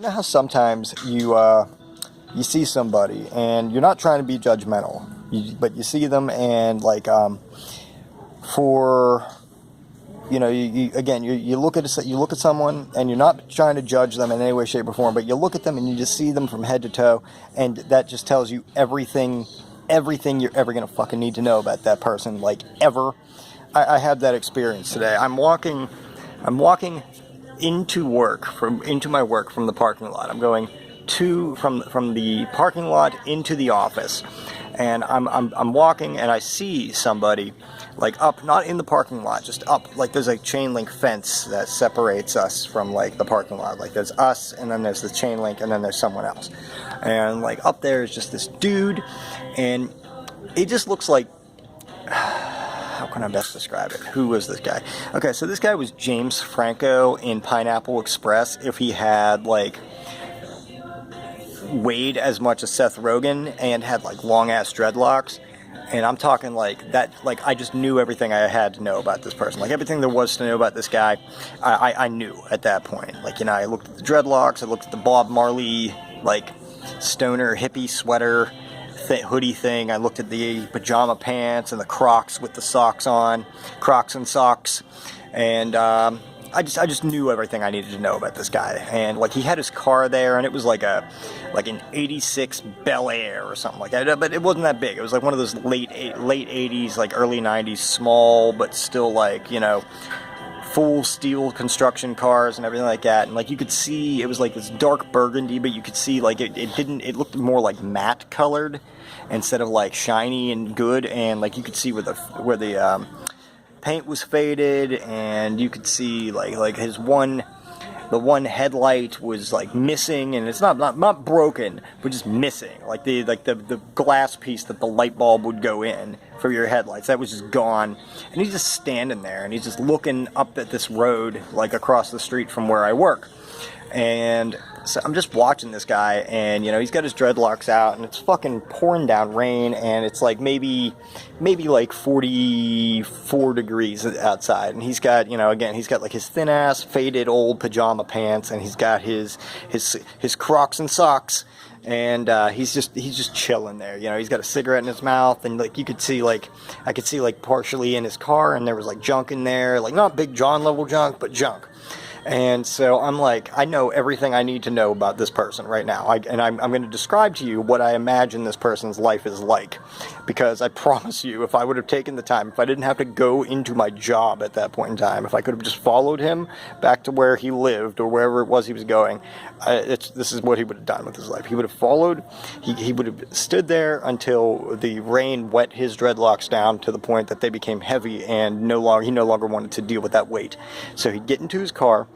know how sometimes you see somebody and you're not trying to be judgmental, but you see them and like for you know you look at someone and you're not trying to judge them in any way, shape, or form, but you look at them and you just see them from head to toe, and that just tells you everything you're ever gonna fucking need to know about that person, like ever. I had that experience today. I'm walking into my work from the parking lot. I'm going from the parking lot into the office, and I'm walking and I see somebody like up, not in the parking lot, just up, like there's a chain link fence that separates us from like the parking lot. Like there's us and then there's the chain link and then there's someone else, and like up there is just this dude, and it just looks like, how can I best describe it? Who was this guy? Okay, so this guy was James Franco in Pineapple Express if he had like weighed as much as Seth Rogen and had like long ass dreadlocks. And I'm talking like that, like I just knew everything I had to know about this person. Like everything there was to know about this guy, I knew at that point. Like, you know, I looked at the dreadlocks, I looked at the Bob Marley like stoner hippie sweater hoodie thing. I looked at the pajama pants and the Crocs with the socks on, Crocs and socks, and I just knew everything I needed to know about this guy. And like he had his car there, and it was like an '86 Bel Air or something like that. But it wasn't that big. It was like one of those late '80s, like early '90s, small but still like, you know, full steel construction cars and everything like that. And like you could see, it was like this dark burgundy, but you could see like it looked more like matte colored instead of like shiny and good. And like you could see where the paint was faded, and you could see like the one headlight was like missing, and it's not broken, but just missing, like the glass piece that the light bulb would go in for your headlights, that was just gone. And he's just standing there and he's just looking up at this road like across the street from where I work. And so I'm just watching this guy, and you know, he's got his dreadlocks out, and it's fucking pouring down rain, and it's like maybe like 44 degrees outside, and he's got, you know, again, he's got like his thin ass faded old pajama pants, and he's got his Crocs and socks, and he's just chilling there. You know, he's got a cigarette in his mouth, and like you could see, like I could see like partially in his car, and there was like junk in there, like not Big John level junk, but junk. And so I'm like, I know everything I need to know about this person right now. I'm going to describe to you what I imagine this person's life is like. Because I promise you, if I would have taken the time, if I didn't have to go into my job at that point in time, if I could have just followed him back to where he lived or wherever it was he was going, this is what he would have done with his life. He would have followed, he would have stood there until the rain wet his dreadlocks down to the point that they became heavy, and he no longer wanted to deal with that weight. So he'd get into his car,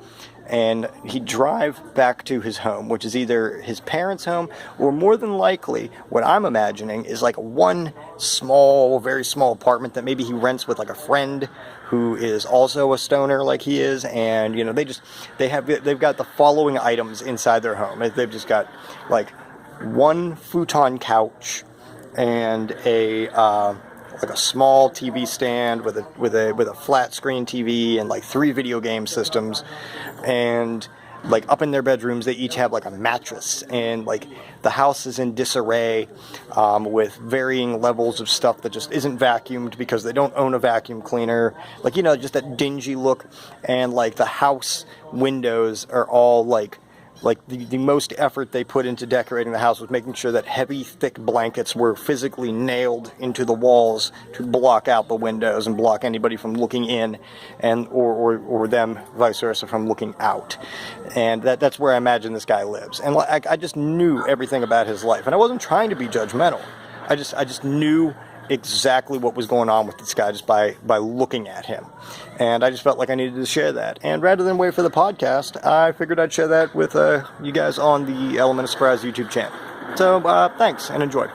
and he'd drive back to his home, which is either his parents' home, or more than likely, what I'm imagining is like one small, very small apartment that maybe he rents with like a friend who is also a stoner like he is. And you know, they've got the following items inside their home. They've just got like one futon couch and like a small TV stand with a flat screen TV and like 3 video game systems, and like up in their bedrooms they each have like a mattress, and like the house is in disarray, with varying levels of stuff that just isn't vacuumed because they don't own a vacuum cleaner, like, you know, just that dingy look. And like the house windows are all like the most effort they put into decorating the house was making sure that heavy, thick blankets were physically nailed into the walls to block out the windows and block anybody from looking in, and or them, vice versa, from looking out. And that's where I imagine this guy lives. And I just knew everything about his life, and I wasn't trying to be judgmental. I just knew exactly what was going on with this guy just by looking at him. And I just felt like I needed to share that. And rather than wait for the podcast, I figured I'd share that with you guys on the Element of Surprise YouTube channel. So thanks, and enjoy.